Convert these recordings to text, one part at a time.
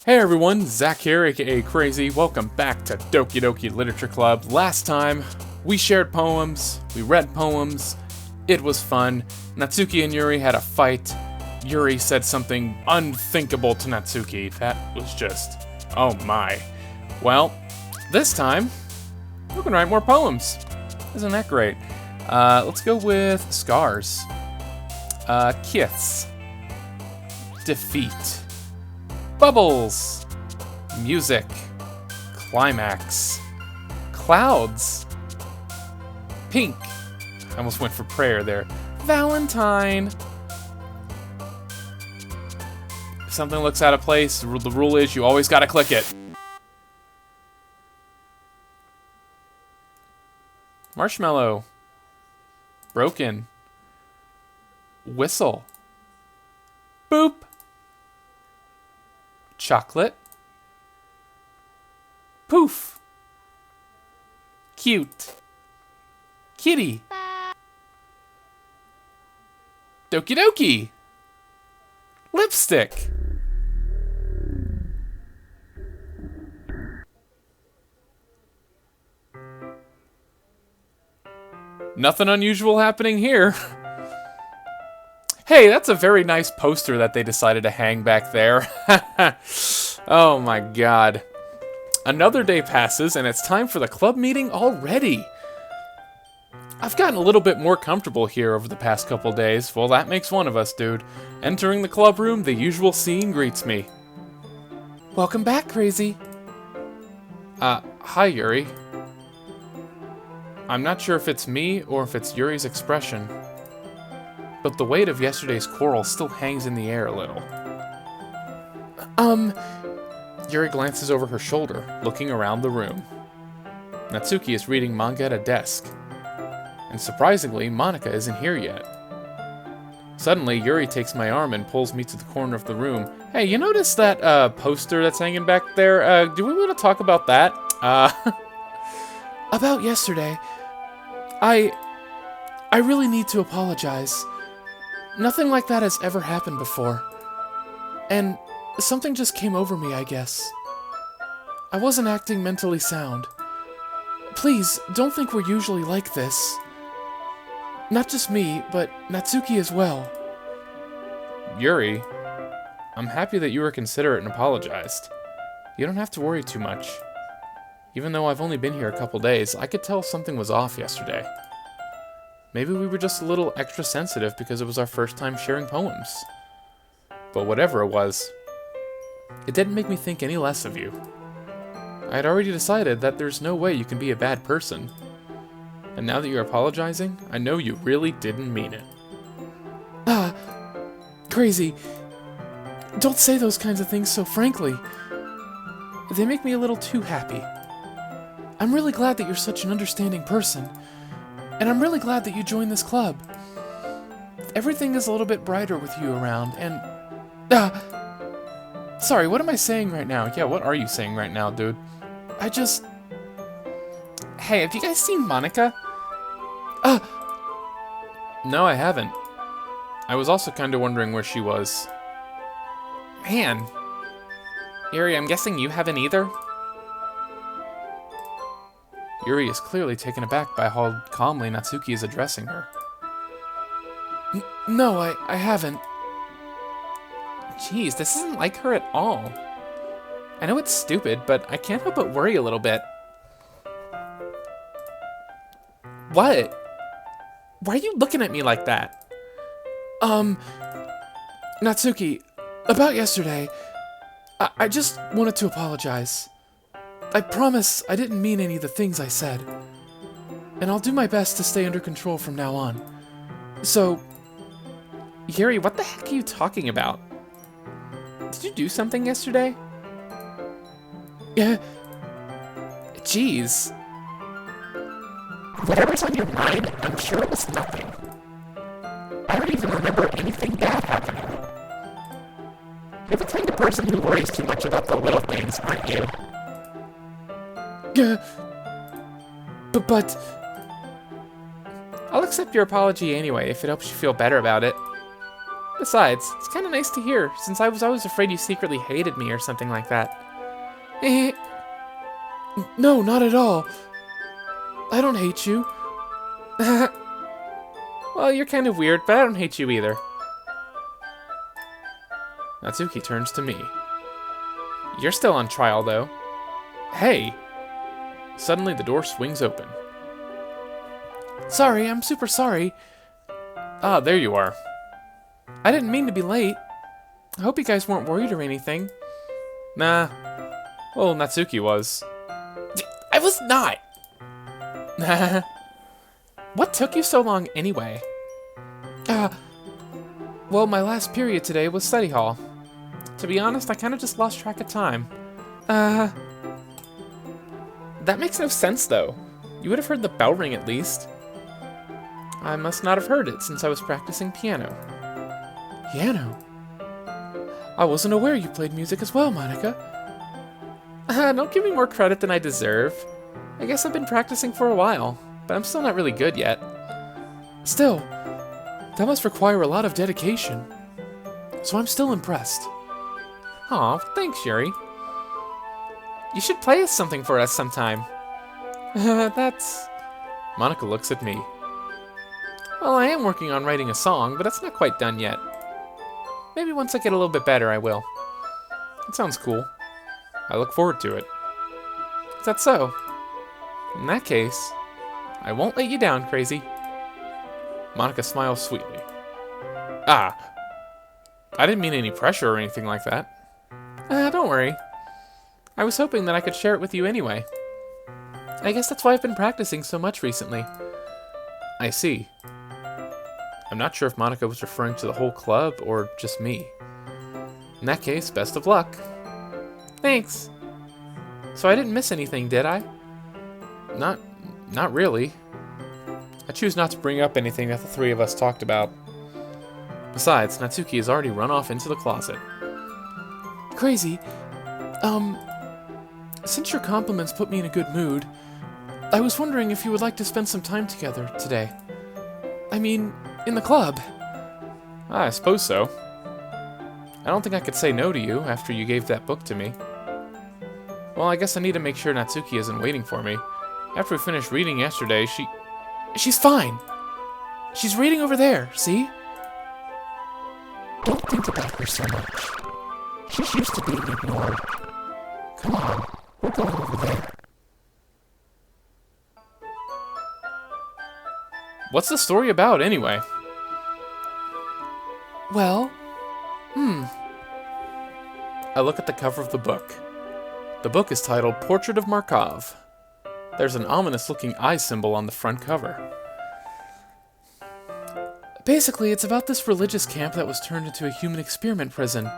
Hey everyone, Zach here, aka Crazy. Welcome back to Doki Literature Club. Last time, we shared poems, we read poems, it was fun. Natsuki and Yuri had a fight. Yuri said something unthinkable to Natsuki. That was just, oh my. Well, this time, we're gonna write more poems. Isn't that great? Let's go with scars. Kiss. Defeat. Bubbles, music, climax, clouds, pink. I almost went for prayer there. Valentine. If something looks out of place, the rule is you always gotta click it. Marshmallow. Broken. Whistle. Boop. Chocolate. Poof. Cute. Kitty. Doki. Lipstick. Nothing unusual happening here. Hey, that's a very nice poster that they decided to hang back there. Oh my god. Another day passes and it's time for the club meeting already. I've gotten a little bit more comfortable here over the past couple days. Well, that makes one of us, dude. Entering the club room, the usual scene greets me. Welcome back, Crazy. Hi, Yuri. I'm not sure if it's me or if it's Yuri's expression, but the weight of yesterday's quarrel still hangs in the air a little. Yuri glances over her shoulder, looking around the room. Natsuki is reading manga at a desk. And surprisingly, Monika isn't here yet. Suddenly, Yuri takes my arm and pulls me to the corner of the room. Hey, you notice that, poster that's hanging back there? Do we want to talk about that? About yesterday. I really need to apologize. Nothing like that has ever happened before. And something just came over me, I guess. I wasn't acting mentally sound. Please, don't think we're usually like this. Not just me, but Natsuki as well. Yuri, I'm happy that you were considerate and apologized. You don't have to worry too much. Even though I've only been here a couple days, I could tell something was off yesterday. Maybe we were just a little extra sensitive because it was our first time sharing poems. But whatever it was, it didn't make me think any less of you. I had already decided that there's no way you can be a bad person. And now that you're apologizing, I know you really didn't mean it. Crazy. Don't say those kinds of things so frankly. They make me a little too happy. I'm really glad that you're such an understanding person. And I'm really glad that you joined this club. Everything is a little bit brighter with you around, and... Sorry, what am I saying right now? Yeah, what are you saying right now, dude? I just... Hey, have you guys seen Monika? No, I haven't. I was also kind of wondering where she was. Man. Yuri, I'm guessing you haven't either? Yuri is clearly taken aback by how calmly Natsuki is addressing her. No, I haven't. Jeez, this isn't like her at all. I know it's stupid, but I can't help but worry a little bit. What? Why are you looking at me like that? Natsuki, about yesterday, I just wanted to apologize. I promise I didn't mean any of the things I said. And I'll do my best to stay under control from now on. So... Yuri, what the heck are you talking about? Did you do something yesterday? Yeah. Jeez. Whatever's on your mind, I'm sure it was nothing. I don't even remember anything bad happening. You're the kind of person who worries too much about the little things, aren't you? But... I'll accept your apology anyway, if it helps you feel better about it. Besides, it's kind of nice to hear, since I was always afraid you secretly hated me or something like that. Eh, no, not at all. I don't hate you. Well, you're kind of weird, but I don't hate you either. Natsuki turns to me. You're still on trial, though. Hey! Suddenly, the door swings open. Sorry, I'm super sorry. Ah, there you are. I didn't mean to be late. I hope you guys weren't worried or anything. Nah. Well, Natsuki was. I was not! What took you so long anyway? Well, my last period today was study hall. To be honest, I kind of just lost track of time. That makes no sense, though. You would have heard the bell ring at least. I must not have heard it since I was practicing piano. Piano? I wasn't aware you played music as well, Monica. Don't give me more credit than I deserve. I guess I've been practicing for a while, but I'm still not really good yet. Still, that must require a lot of dedication. So I'm still impressed. Aw, thanks, Yuri. You should play us something for us sometime. That's... Monica looks at me. Well, I am working on writing a song, but it's not quite done yet. Maybe once I get a little bit better, I will. It sounds cool. I look forward to it. Is that so? In that case, I won't let you down, Crazy. Monica smiles sweetly. Ah, I didn't mean any pressure or anything like that. Don't worry. I was hoping that I could share it with you anyway. I guess that's why I've been practicing so much recently. I see. I'm not sure if Monica was referring to the whole club or just me. In that case, best of luck. Thanks. So I didn't miss anything, did I? Not really. I choose not to bring up anything that the three of us talked about. Besides, Natsuki has already run off into the closet. Crazy. Since your compliments put me in a good mood, I was wondering if you would like to spend some time together today. I mean, in the club. I suppose so. I don't think I could say no to you after you gave that book to me. Well, I guess I need to make sure Natsuki isn't waiting for me. After we finished reading yesterday, She's fine. She's reading over there, see? Don't think about her so much. She's used to being ignored. Come on, we're going over there. What's the story about, anyway? Well, I look at the cover of the book. The book is titled Portrait of Markov. There's an ominous-looking eye symbol on the front cover. basically it's about this religious camp that was turned into a human experiment prison.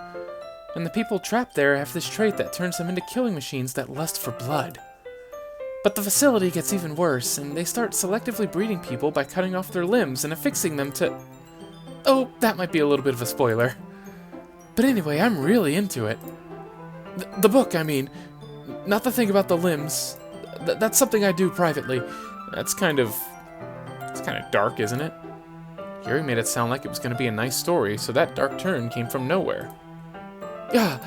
And the people trapped there have this trait that turns them into killing machines that lust for blood. But the facility gets even worse, and they start selectively breeding people by cutting off their limbs and affixing them to... Oh, that might be a little bit of a spoiler. But anyway, I'm really into it. The book, I mean. Not the thing about the limbs. That's something I do privately. It's kind of dark, isn't it? Yuri made it sound like it was going to be a nice story, so that dark turn came from nowhere. Yeah.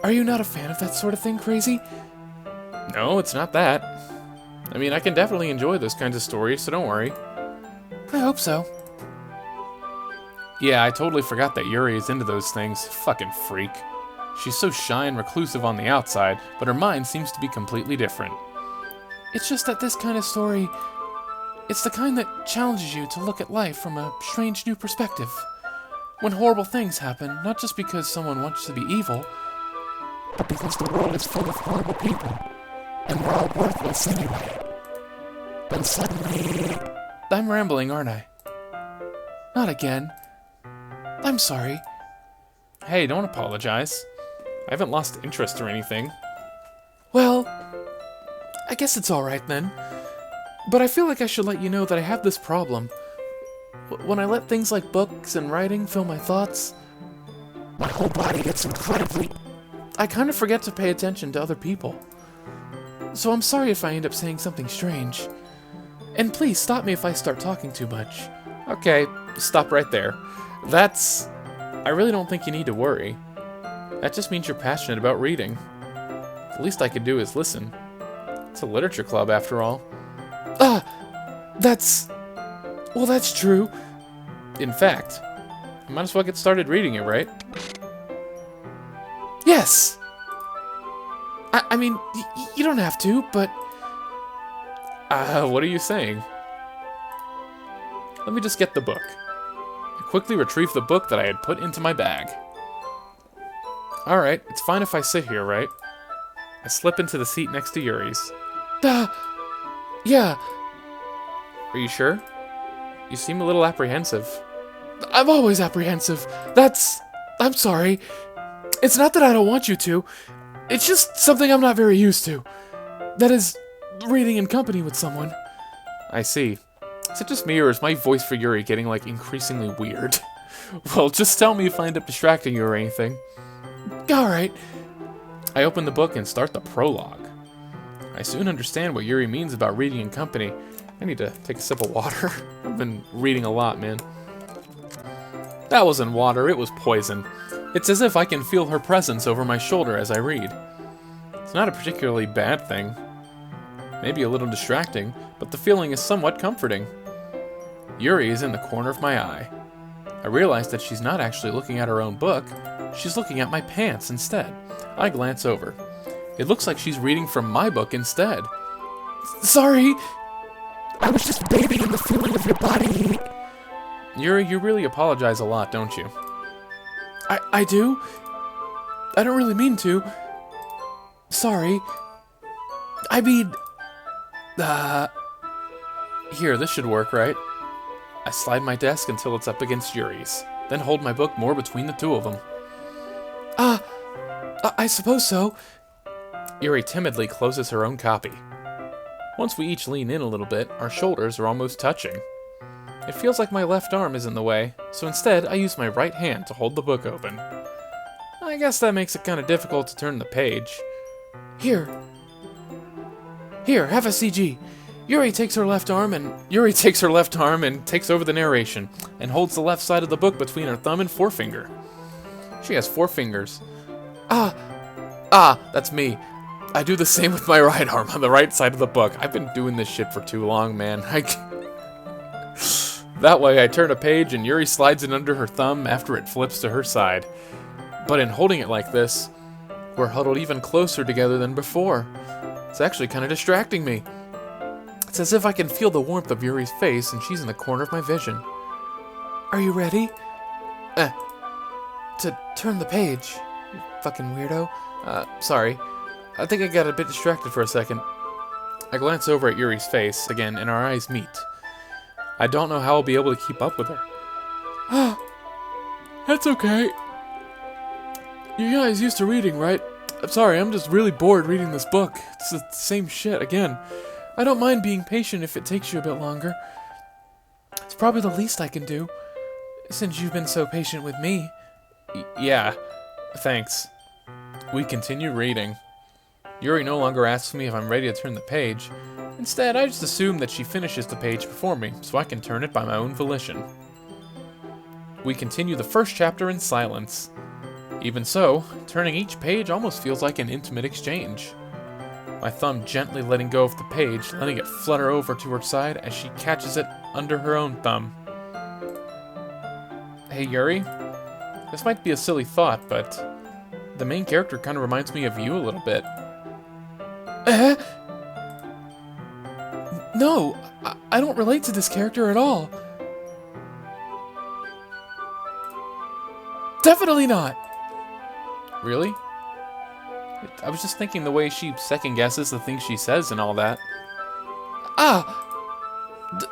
Are you not a fan of that sort of thing, Crazy? No, it's not that. I mean, I can definitely enjoy those kinds of stories, so don't worry. I hope so. Yeah, I totally forgot that Yuri is into those things. Fucking freak. She's so shy and reclusive on the outside, but her mind seems to be completely different. It's just that this kind of story, it's the kind that challenges you to look at life from a strange new perspective. When horrible things happen, not just because someone wants to be evil, but because the world is full of horrible people, and we're all worthless anyway. Then suddenly... I'm rambling, aren't I? Not again. I'm sorry. Hey, don't apologize. I haven't lost interest or anything. Well, I guess it's alright then. But I feel like I should let you know that I have this problem. When I let things like books and writing fill my thoughts, my whole body gets incredibly... I kind of forget to pay attention to other people. So I'm sorry if I end up saying something strange. And please stop me if I start talking too much. Okay, stop right there. That's I really don't think you need to worry. That just means you're passionate about reading. The least I could do is listen. It's a literature club, after all. That's... Well, that's true. In fact, I might as well get started reading it, right? Yes! I mean, you don't have to, but... What are you saying? Let me just get the book. I quickly retrieved the book that I had put into my bag. Alright, it's fine if I sit here, right? I slip into the seat next to Yuri's. Yeah, Are you sure? You seem a little apprehensive. I'm always apprehensive. I'm sorry. It's not that I don't want you to. It's just something I'm not very used to. That is, reading in company with someone. I see. Is it just me, or is my voice for Yuri getting, like, increasingly weird? Well, just tell me if I end up distracting you or anything. Alright. I open the book and start the prologue. I soon understand what Yuri means about reading in company. I need to take a sip of water. I've been reading a lot, man. That wasn't water, it was poison. It's as if I can feel her presence over my shoulder as I read. It's not a particularly bad thing. Maybe a little distracting, but the feeling is somewhat comforting. Yuri is in the corner of my eye. I realize that she's not actually looking at her own book, she's looking at my pants instead. I glance over. It looks like she's reading from my book instead. Sorry. I was just bathing in the feeling of your body heat. Yuri, you really apologize a lot, don't you? I do? I don't really mean to. Sorry. I mean... Here, this should work, right? I slide my desk until it's up against Yuri's, then hold my book more between the two of them. I suppose so. Yuri timidly closes her own copy. Once we each lean in a little bit, our shoulders are almost touching. It feels like my left arm is in the way, so instead I use my right hand to hold the book open. I guess that makes it kind of difficult to turn the page. Here, have a CG. Yuri takes her left arm and takes over the narration, and holds the left side of the book between her thumb and forefinger. She has 4 fingers. That's me. I do the same with my right arm on the right side of the book. I've been doing this shit for too long, man. That way, I turn a page and Yuri slides it under her thumb after it flips to her side. But in holding it like this, we're huddled even closer together than before. It's actually kind of distracting me. It's as if I can feel the warmth of Yuri's face and she's in the corner of my vision. Are you ready? To turn the page, you fucking weirdo. Sorry. I think I got a bit distracted for a second. I glance over at Yuri's face again and our eyes meet. I don't know how I'll be able to keep up with her. That's okay. You guys used to reading, right? I'm sorry, I'm just really bored reading this book. It's the same shit again. I don't mind being patient if it takes you a bit longer. It's probably the least I can do, since you've been so patient with me. Yeah, thanks. We continue reading. Yuri no longer asks me if I'm ready to turn the page. Instead, I just assume that she finishes the page before me, so I can turn it by my own volition. We continue the first chapter in silence. Even so, turning each page almost feels like an intimate exchange. My thumb gently letting go of the page, letting it flutter over to her side as she catches it under her own thumb. Hey Yuri, this might be a silly thought, but the main character kind of reminds me of you a little bit. No, I don't relate to this character at all. Definitely not. Really? I was just thinking the way she second guesses the things she says and all that.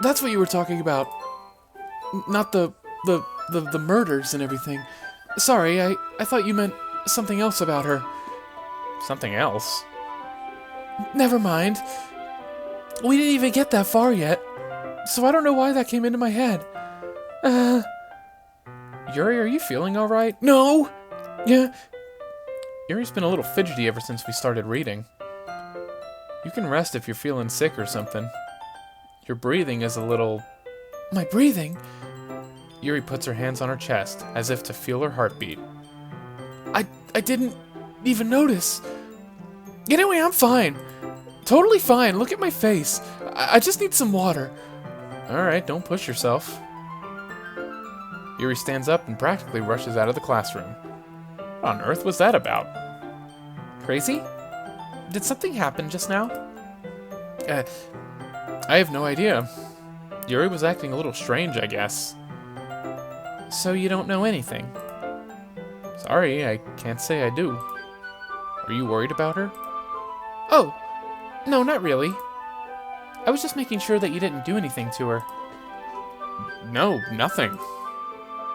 That's what you were talking about. Not the murders and everything. Sorry, I thought you meant something else about her. Something else? Never mind. We didn't even get that far yet, so I don't know why that came into my head. Yuri, are you feeling alright? No! Yeah. Yuri's been a little fidgety ever since we started reading. You can rest if you're feeling sick or something. Your breathing is a little... My breathing? Yuri puts her hands on her chest, as if to feel her heartbeat. I didn't even notice. Anyway, I'm fine. Totally fine. Look at my face. I just need some water. Alright, don't push yourself. Yuri stands up and practically rushes out of the classroom. What on earth was that about? Crazy? Did something happen just now? I have no idea. Yuri was acting a little strange, I guess. So you don't know anything? Sorry, I can't say I do. Are you worried about her? Oh, no, not really. I was just making sure that you didn't do anything to her. No, nothing.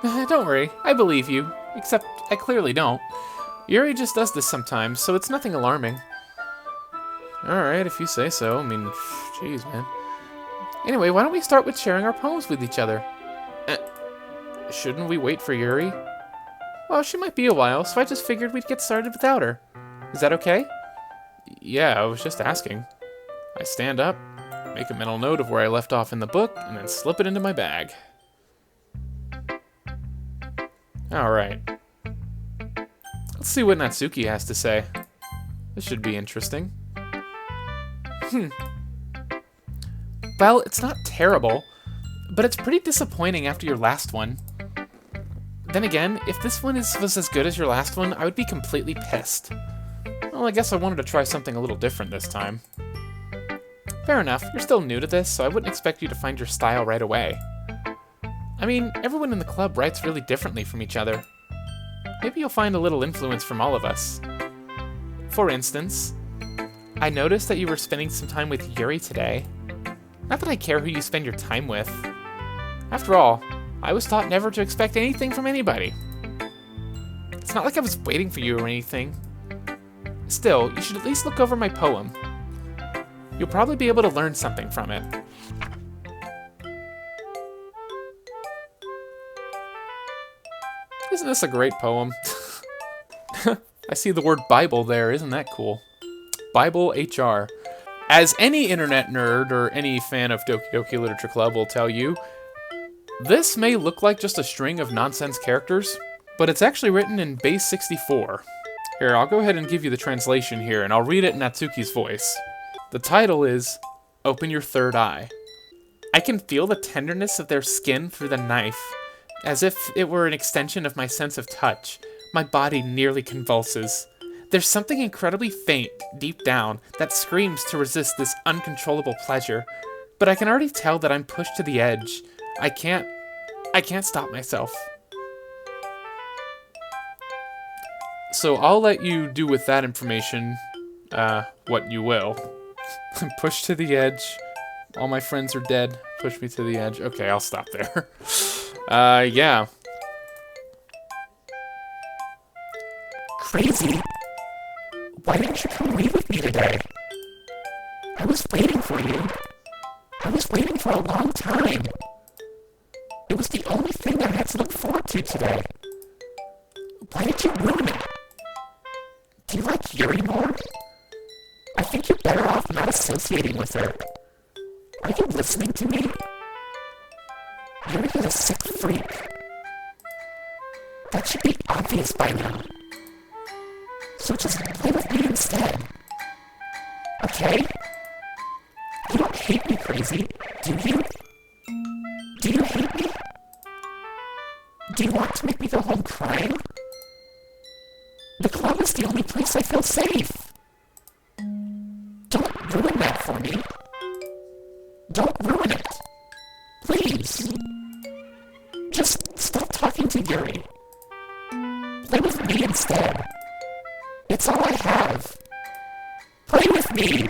Don't worry, I believe you. Except, I clearly don't. Yuri just does this sometimes, so it's nothing alarming. Alright, if you say so. I mean, jeez, man. Anyway, why don't we start with sharing our poems with each other? Shouldn't we wait for Yuri? Well, she might be a while, so I just figured we'd get started without her. Is that okay? Yeah, I was just asking. I stand up, make a mental note of where I left off in the book, and then slip it into my bag. Alright. Let's see what Natsuki has to say. This should be interesting. Well, it's not terrible, but it's pretty disappointing after your last one. Then again, if this one was as good as your last one, I would be completely pissed. Well, I guess I wanted to try something a little different this time. Fair enough, you're still new to this, so I wouldn't expect you to find your style right away. I mean, everyone in the club writes really differently from each other. Maybe you'll find a little influence from all of us. For instance, I noticed that you were spending some time with Yuri today. Not that I care who you spend your time with. After all, I was taught never to expect anything from anybody. It's not like I was waiting for you or anything. Still, you should at least look over my poem. You'll probably be able to learn something from it. Isn't this a great poem? I see the word Bible there, isn't that cool? Bible HR. As any internet nerd or any fan of Doki Doki Literature Club will tell you, this may look like just a string of nonsense characters, but it's actually written in base 64. Here, I'll go ahead and give you the translation here, and I'll read it in Natsuki's voice. The title is, Open Your Third Eye. I can feel the tenderness of their skin through the knife, as if it were an extension of my sense of touch. My body nearly convulses. There's something incredibly faint, deep down, that screams to resist this uncontrollable pleasure, but I can already tell that I'm pushed to the edge. I can't stop myself. So I'll let you do with that information, what you will. I'm pushed to the edge. All my friends are dead. Push me to the edge. Okay, I'll stop there. Yeah. Crazy. Why didn't you come read with me today? I was waiting for you. I was waiting for a long time. It was the only thing I had to look forward to today. Why did you ruin it? Do you like Yuri more? I think you're better off not associating with her. Are you listening to me? Yuri is a sick freak. That should be obvious by now. So just play with me instead. Okay? You don't hate me, Crazy, do you? Do you hate me? Do you want to make me go home crying? The club is the only place I feel safe. Don't ruin that for me. Don't ruin it. Please. Just stop talking to Yuri. Play with me instead. It's all I have. Play with me.